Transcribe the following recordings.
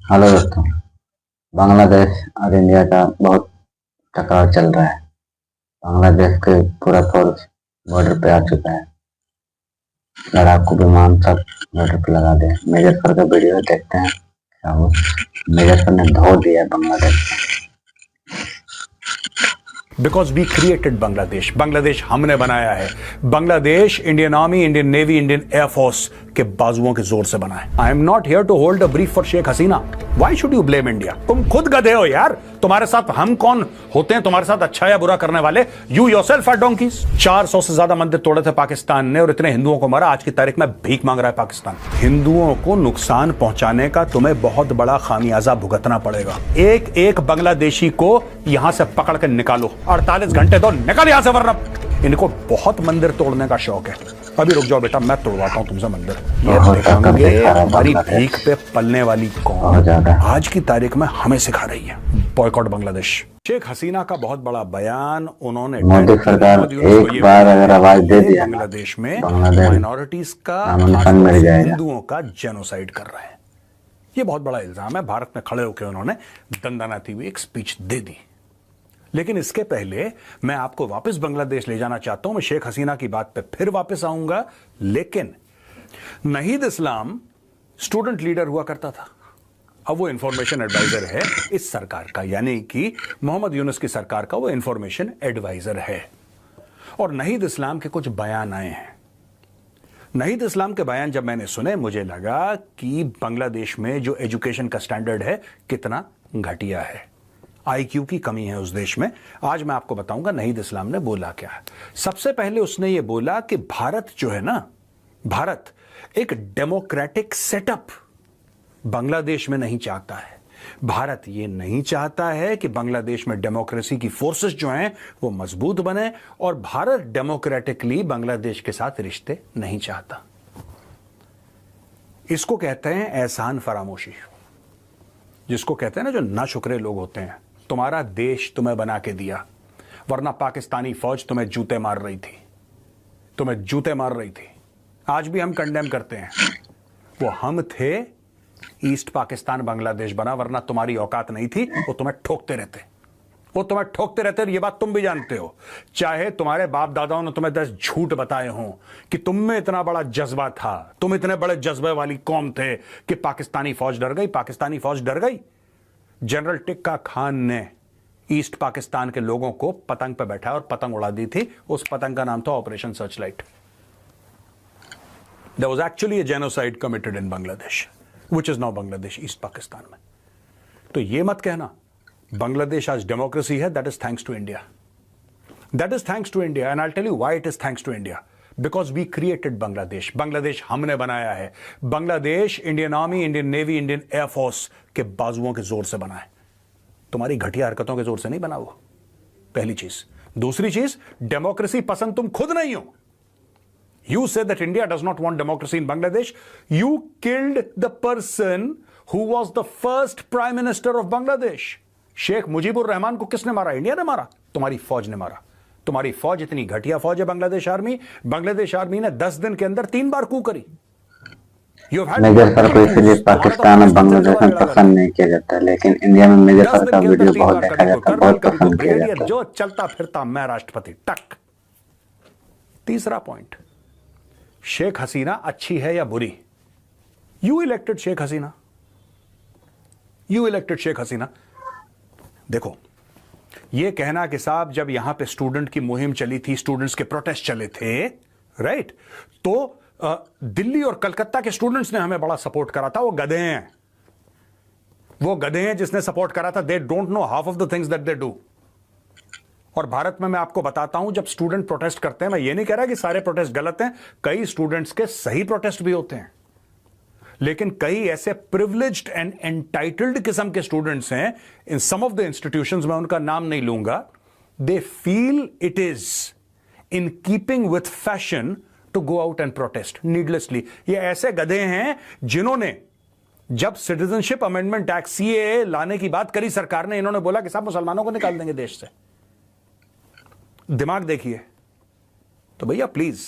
Hello दोस्तों। बांग्लादेश और India का बहुत टकराव चल रहा है। बांग्लादेश के पूरा फोर्स बॉर्डर पे आ चुका है। लड़ाकू विमान सब बॉर्डर पे लगा दिए। मेजर सर का वीडियो देखते हैं क्या वो मेजर सर ने धो दिया Bangladesh. Because we created Bangladesh. Bangladesh हमने बनाया है। Bangladesh Indian army, Indian navy, Indian air force के बाजुओं के जोर से बना है। I am not here to hold a brief for Sheikh Hasina. Why should you blame India? तुम खुद गधे हो यार। तुम्हारे साथ हम कौन होते हैं तुम्हारे साथ अच्छा या बुरा करने वाले? You yourself are donkey's. 400 से ज्यादा मंदिर तोड़े थे पाकिस्तान ने और इतने हिंदुओं को मारा। आज की तारीख में भीख मांग रहा है पाकिस्तान। हिंदुओं को नुकसान पहुंचाने का तुम्हें बहुत बड़ा खामियाजा भुगतना पड़ेगा। एक एक बांग्लादेशी को यहां से पकड़ के निकालो। 48 घंटे दो, निकल यहां से, वरना इनको बहुत मंदिर तोड़ने का शौक है। अभी रुक जाओ बेटा, मैं तोड़वाता हूं तुमसे मंदिर। ये देखेंगे हमारी भीख पे पलने वाली कौन आज की तारीख में हमें सिखा रही है। बॉयकॉट बांग्लादेश। शेख हसीना का बहुत बड़ा बयान। उन्होंने मोदी सरकार एक बार अगर आवाज दे दिया बांग्लादेश में माइनॉरिटीज का, हिंदुओं का जेनोसाइड कर रहे हैं। ये बहुत बड़ा इल्जाम है। भारत में खड़े होकर उन्होंने दंदनाती हुई एक स्पीच दे दी। लेकिन इसके पहले मैं आपको वापस बांग्लादेश ले जाना चाहता हूं। मैं शेख हसीना की बात पे फिर वापस आऊंगा। लेकिन नहीद इस्लाम स्टूडेंट लीडर हुआ करता था। अब वो इंफॉर्मेशन एडवाइजर है इस सरकार का, यानी कि मोहम्मद यूनुस की सरकार का वो इंफॉर्मेशन एडवाइजर है। और नहीद इस्लाम के कुछ बयान आए हैं। नहीद इस्लाम के बयान जब मैंने सुने, मुझे लगा कि बांग्लादेश में जो एजुकेशन का स्टैंडर्ड है कितना घटिया है। आईक्यू की कमी है उस देश में। आज मैं आपको बताऊंगा नहीद इस्लाम ने बोला क्या है। सबसे पहले उसने ये बोला कि भारत जो है ना, भारत एक डेमोक्रेटिक सेटअप बांग्लादेश में नहीं चाहता है। भारत ये नहीं चाहता है कि बांग्लादेश में डेमोक्रेसी की फोर्सेस जो हैं वो मजबूत बने, और भारत डेमोक्रेटिकली बांग्लादेश के साथ रिश्ते नहीं चाहता। इसको कहते हैं एहसान फरामोशी, जिसको कहते हैं ना जो नाशुक्रे लोग होते हैं। तुम्हारा देश तुम्हें बना के दिया, वरना पाकिस्तानी फौज तुम्हें जूते मार रही थी, तुम्हें जूते मार रही थी। आज भी हम कंडेम करते हैं। वो हम थे, ईस्ट पाकिस्तान बांग्लादेश बना, वरना तुम्हारी औकात नहीं थी। वो तुम्हें ठोकते रहते, वो तुम्हें ठोकते रहते। ये बात तुम भी जानते हो। चाहे तुम्हारे बाप दादाओं ने तुम्हें 10 झूठ बताए हों कि तुम में इतना बड़ा जज्बा था, तुम इतने बड़े जज्बे वाली कौम थे कि पाकिस्तानी फौज डर गई। पाकिस्तानी फौज डर गई। जनरल टिक्का खान ने ईस्ट पाकिस्तान के लोगों को पतंग पे बैठा और पतंग उड़ा दी थी। उस पतंग का नाम था operation searchlight. There was actually a genocide committed in Bangladesh, which is now Bangladesh, east Pakistan में। तो ये मत कहना बांग्लादेश आज डेमोक्रेसी है। That is thanks to India. That is thanks to India. And I tell you why it is thanks to India. Because we created Bangladesh. Bangladesh हमने बनाया है। Bangladesh Indian army, Indian navy, Indian air force के बाजुओं के जोर से बना है। तुम्हारी घटिया हरकतों के जोर से नहीं बना वो, पहली चीज। दूसरी चीज, डेमोक्रेसी पसंद तुम खुद नहीं हो। You said that India does not want democracy in Bangladesh. You killed the person who was the first prime minister of Bangladesh. Sheikh Mujibur Rahman को किसने मारा? इंडिया ने मारा, तुम्हारी फौज ने मारा। तुम्हारी फौज इतनी घटिया फौज है बांग्लादेश आर्मी। बांग्लादेश आर्मी ने 10 दिन के अंदर 3 बार कू करी। मेजर सर को इसलिए पाकिस्तान और बांग्लादेश में पसंद नहीं किया जाता, लेकिन इंडिया में मेजर सर का वीडियो बहुत देखा जाता है, बहुत पसंद किया जाता है। जो चलता फिरता मैं राष्ट्रपति, टक। तीसरा पॉइंट, शेख हसीना अच्छी है या बुरी? You elected Sheikh Hasina. You elected Sheikh Hasina. देखो, यह कहना कि साहब जब यहां पे स्टूडेंट की मुहिम चली थी, स्टूडेंट्स के प्रोटेस्ट चले थे, राइट, तो दिल्ली और कलकत्ता के स्टूडेंट्स ने हमें बड़ा सपोर्ट करा था। वो गधे हैं, वो गधे हैं जिसने सपोर्ट करा था। They don't know half of the things that they do. और भारत में मैं आपको बताता हूं, जब स्टूडेंट प्रोटेस्ट करते हैं, मैं ये नहीं कह रहा कि सारे प्रोटेस्ट गलत हैं, कई स्टूडेंट्स के सही प्रोटेस्ट भी होते हैं, लेकिन कई ऐसे प्रिविलेज्ड एंड एंटाइटल्ड किस्म के स्टूडेंट्स हैं in some of the institutions, मैं उनका नाम नहीं लूंगा। They feel it is in keeping with fashion to go out and protest needlessly. ये ऐसे गधे हैं जिन्होंने जब सिटीजनशिप अमेंडमेंट एक्ट सीएए लाने की बात करी सरकार ने, इन्होंने बोला कि साहब मुसलमानों को निकाल देंगे देश से। दिमाग देखिए। तो भैया प्लीज,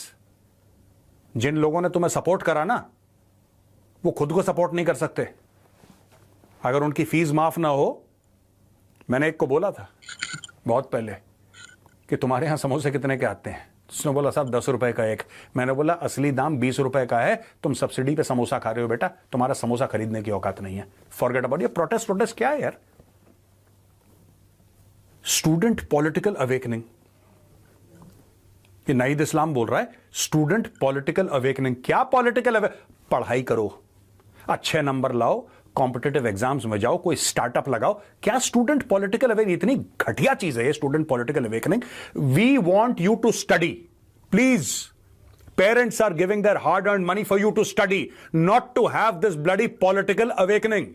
जिन लोगों ने तुम्हें सपोर्ट करा ना, वो खुद को सपोर्ट नहीं कर सकते। अगर उनकी फीस माफ ना हो, मैंने एक को बोला था बहुत पहले कि तुम्हारे यहां समोसे कितने के आते हैं, उसने बोला साहब 10 रुपए का एक। मैंने बोला असली दाम 20 रुपए का है, तुम सब्सिडी पे समोसा खा रहे हो बेटा, तुम्हारा समोसा खरीदने की औकात नहीं है। फॉरगेट अबाउट ये प्रोटेस्ट क्या है यार। स्टूडेंट पॉलिटिकल अवेकनिंग, ये नाहिद इस्लाम बोल रहा है स्टूडेंट पॉलिटिकल अवेकनिंग। क्या पॉलिटिकल पढ़ाई करो, अच्छे नंबर लाओ, कॉम्पिटिटिव एग्जाम्स में जाओ, कोई स्टार्टअप लगाओ। क्या स्टूडेंट पॉलिटिकल अवेकनिंग? इतनी घटिया चीज है ये student political awakening. We want you to study, please. Parents are giving their hard earned money for you to study, not to have this bloody political awakening.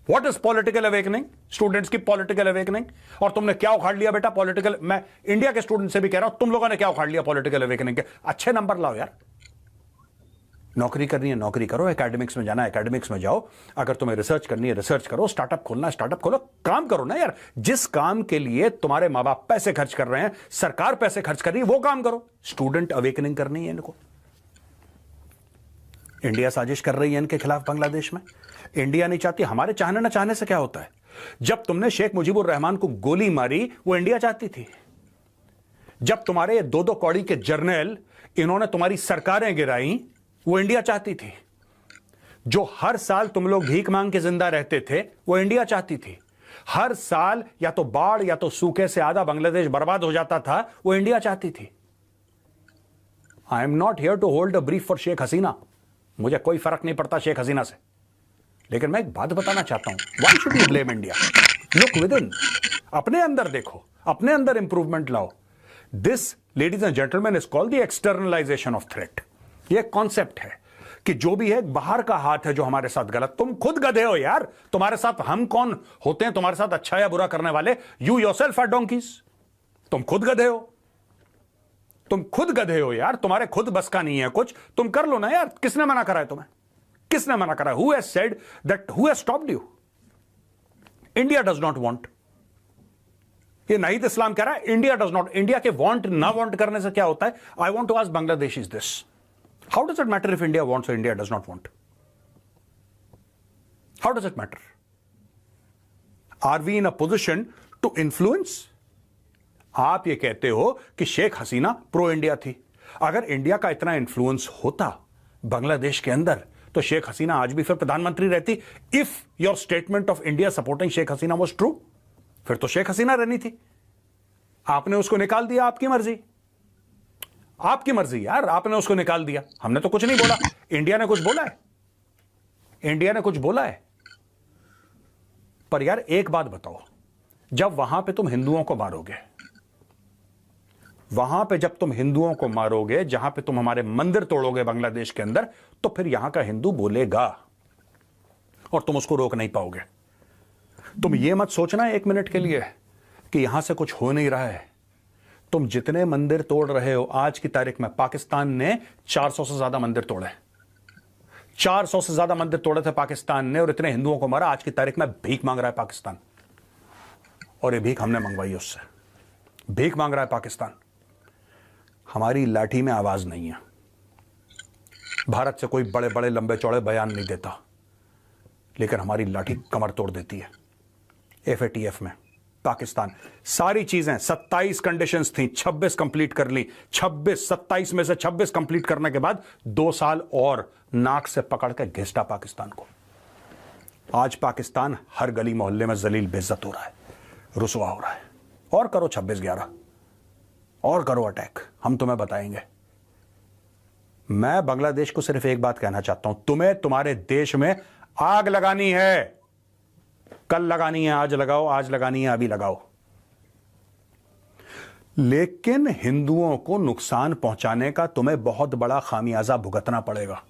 What is political awakening? Students की political awakening. और तुमने क्या उखाड़ लिया बेटा political? मैं India के student से भी कह रहा हूं, तुम लोगों ने क्या उखाड़ लिया पॉलिटिकल अवेकनिंग के? अच्छे नंबर लाओ यार। नौकरी करनी है नौकरी करो, एकेडमिक्स में जाना है एकेडमिक्स में जाओ, अगर तुम्हें रिसर्च करनी है रिसर्च करो, स्टार्टअप खोलना है स्टार्टअप खोलो, काम करो ना यार। जिस काम के लिए तुम्हारे मां बाप पैसे खर्च कर रहे हैं, सरकार पैसे खर्च कर रही है, वो काम करो। स्टूडेंट अवेकनिंग करनी है इनको। इंडिया साजिश कर रही है इनके खिलाफ बांग्लादेश में। इंडिया नहीं चाहती, हमारे चाहने ना चाहने से क्या होता है। जब तुमने शेख मुजीबुर रहमान को गोली मारी, वो इंडिया चाहती थी। जब तुम्हारे 2-2 कौड़ी के जर्नल इन्होंने तुम्हारी सरकारें गिराई, वो इंडिया चाहती थी। जो हर साल तुम लोग भीख मांग के जिंदा रहते थे, वो इंडिया चाहती थी। हर साल या तो बाढ़ या तो सूखे से आधा बांग्लादेश बर्बाद हो जाता था, वो इंडिया चाहती थी। I am not here to hold a brief for Sheikh Hasina, मुझे कोई फर्क नहीं पड़ता शेख हसीना से, लेकिन मैं एक बात बताना चाहता हूं। Why should you blame India? Look within, अपने अंदर देखो, अपने अंदर इंप्रूवमेंट लाओ। This ladies and gentleman is called the externalisation of threat. ये कॉन्सेप्ट है कि जो भी है बाहर का हाथ है जो हमारे साथ गलत। तुम खुद गधे हो यार, तुम्हारे साथ हम कौन होते हैं तुम्हारे साथ अच्छा या बुरा करने वाले? You yourself are donkeys. तुम खुद गधे हो, तुम खुद गधे हो यार, तुम्हारे खुद बस का नहीं है कुछ, तुम कर लो ना यार। किसने मना करा है तुम्हें? किसने मना करा? Who has said that, who has stopped you? India does not want. ये नाहिद इस्लाम कह रहा है इंडिया डज नॉट। इंडिया के वांट ना वांट करने से क्या होता है? I want to ask Bangladesh is this, how does it matter if India wants or India does not want? How does it matter? Are we in a position to influence? आप ये कहते हो कि शेख हसीना प्रो इंडिया थी। अगर India का इतना influence होता बांग्लादेश के अंदर, तो शेख हसीना आज भी फिर प्रधानमंत्री रहती। If your statement of India supporting Sheikh Hasina was true, फिर तो शेख हसीना रहनी थी। आपने उसको निकाल दिया, आपकी मर्जी, आपकी मर्जी यार, आपने उसको निकाल दिया। हमने तो कुछ नहीं बोला। इंडिया ने कुछ बोला है? इंडिया ने कुछ बोला है? पर यार एक बात बताओ, जब वहां पे तुम हिंदुओं को मारोगे, वहां पे जब तुम हिंदुओं को मारोगे, जहां पे तुम हमारे मंदिर तोड़ोगे बांग्लादेश के अंदर, तो फिर यहां का हिंदू बोलेगा और तुम उसको रोक नहीं पाओगे। तुम ये मत सोचना एक मिनट के लिए कि यहां से कुछ हो नहीं रहा है। तुम जितने मंदिर तोड़ रहे हो, आज की तारीख में पाकिस्तान ने 400 से ज्यादा मंदिर तोड़े। 400 से ज्यादा मंदिर तोड़े थे पाकिस्तान ने, और इतने हिंदुओं को मारा। आज की तारीख में भीख मांग रहा है पाकिस्तान, और ये भीख हमने मंगवाई उससे। भीख मांग रहा है पाकिस्तान। हमारी लाठी में आवाज नहीं है। भारत से कोई बड़े बड़े लंबे चौड़े बयान नहीं देता, लेकिन हमारी लाठी कमर तोड़ देती है। FATF में पाकिस्तान सारी चीजें 27 कंडीशंस थी, 26 कंप्लीट कर ली। 27 में से 26 कंप्लीट करने के बाद 2 साल और नाक से पकड़ के घिसटा पाकिस्तान को। आज पाकिस्तान हर गली मोहल्ले में जलील बेइज्जत हो रहा है, रुसवा हो रहा है। और करो 26/11, और करो अटैक, हम तुम्हें बताएंगे। मैं बांग्लादेश को सिर्फ एक बात कहना चाहता हूं, तुम्हें तुम्हारे देश में आग लगानी है, कल लगानी है, आज लगाओ, आज लगानी है, अभी लगाओ। लेकिन हिंदुओं को नुकसान पहुंचाने का तुम्हें बहुत बड़ा खामियाजा भुगतना पड़ेगा।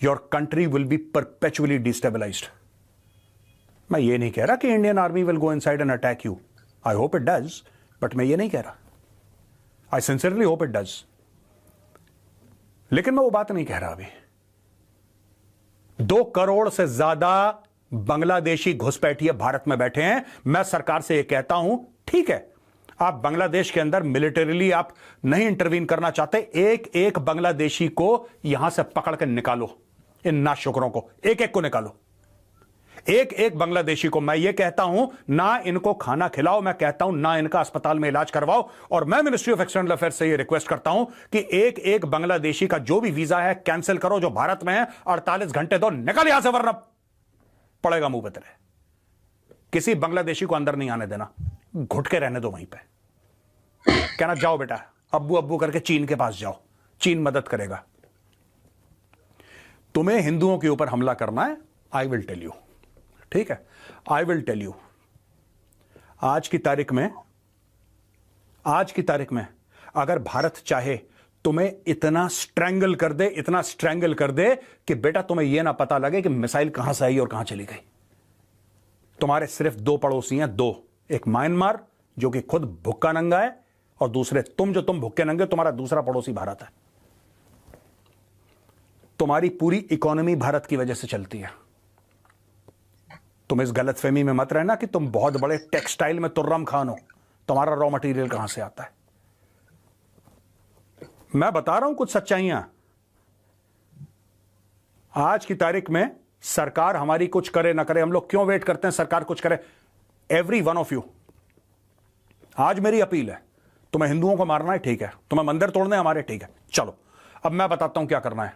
Your country will be perpetually destabilised. मैं ये नहीं कह रहा कि Indian army will go inside and attack you, I hope it does, but मैं ये नहीं कह रहा। I sincerely hope it does, लेकिन मैं वो बात नहीं कह रहा। अभी 2 करोड़ से ज्यादा बांग्लादेशी घुसपैठिए भारत में बैठे हैं। मैं सरकार से यह कहता हूं, ठीक है, आप बांग्लादेश के अंदर मिलिटरीली आप नहीं इंटरवीन करना चाहते, एक एक बांग्लादेशी को यहां से पकड़ कर निकालो। इन नाशुकरों को एक एक को निकालो। एक एक बांग्लादेशी को मैं ये कहता हूं, ना इनको खाना खिलाओ, मैं कहता हूं ना इनका अस्पताल में इलाज करवाओ। और मैं मिनिस्ट्री ऑफ एक्सटर्नल अफेयर्स से ये रिक्वेस्ट करता हूं कि एक एक बांग्लादेशी का जो भी वीजा है कैंसिल करो, जो भारत में है 48 घंटे दो, निकल यहां से, वरना पड़ेगा मुंह पे तेरे। किसी बांग्लादेशी को अंदर नहीं आने देना, घुट के रहने दो वहीं पे। कहना जाओ बेटा, अब्बू अब्बू करके चीन के पास जाओ, चीन मदद करेगा। तुम्हें हिंदुओं के ऊपर हमला करना है, आई विल टेल यू, ठीक है, आई विल टेल यू। आज की तारीख में अगर भारत चाहे तुम्हें इतना स्ट्रैंगल कर दे, इतना स्ट्रैंगल कर दे कि बेटा तुम्हें यह ना पता लगे कि मिसाइल कहां से आई और कहां चली गई। तुम्हारे सिर्फ दो पड़ोसी हैं, दो, एक म्यांमार जो कि खुद भुक्का नंगा है, और दूसरे तुम भुक्के नंगे, तुम्हारा दूसरा पड़ोसी भारत है। तुम्हारी पूरी इकोनॉमी भारत की वजह से चलती है। तुम इस गलतफहमी में मत रहना कि तुम बहुत बड़े टेक्सटाइल में तुर्रम खान हो। तुम्हारा रॉ मटेरियल कहां से आता है? मैं बता रहा हूं कुछ सच्चाइयां। आज की तारीख में सरकार हमारी कुछ करे ना करे, हम लोग क्यों वेट करते हैं सरकार कुछ करे? एवरी वन ऑफ यू, आज मेरी अपील है, तुम्हें हिंदुओं को मारना है ठीक है, तुम्हें मंदिर तोड़ने हमारे ठीक है, चलो अब मैं बताता हूं क्या करना है।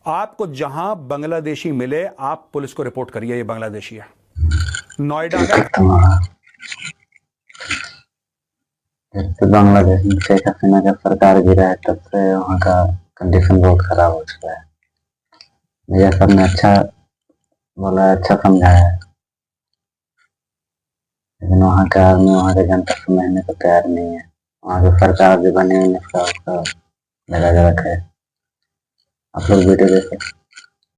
आपको जहां बांग्लादेशी मिले आप पुलिस को रिपोर्ट करिए, ये बांग्लादेशी है। नोएडा में जब से बांग्लादेश में शेख हसीना का सरकार गिरा है तब से वहाँ का कंडीशन बहुत खराब हो चुका है। मुझे सबने अच्छा बोला, अच्छा समझाया है, लेकिन वहाँ का आदमी, वहाँ के जनता समझने को तैयार नहीं है। वहाँ की सरकार जो बनी हुई है उसका लगा रखा है। आप लोग वीडियो देखे।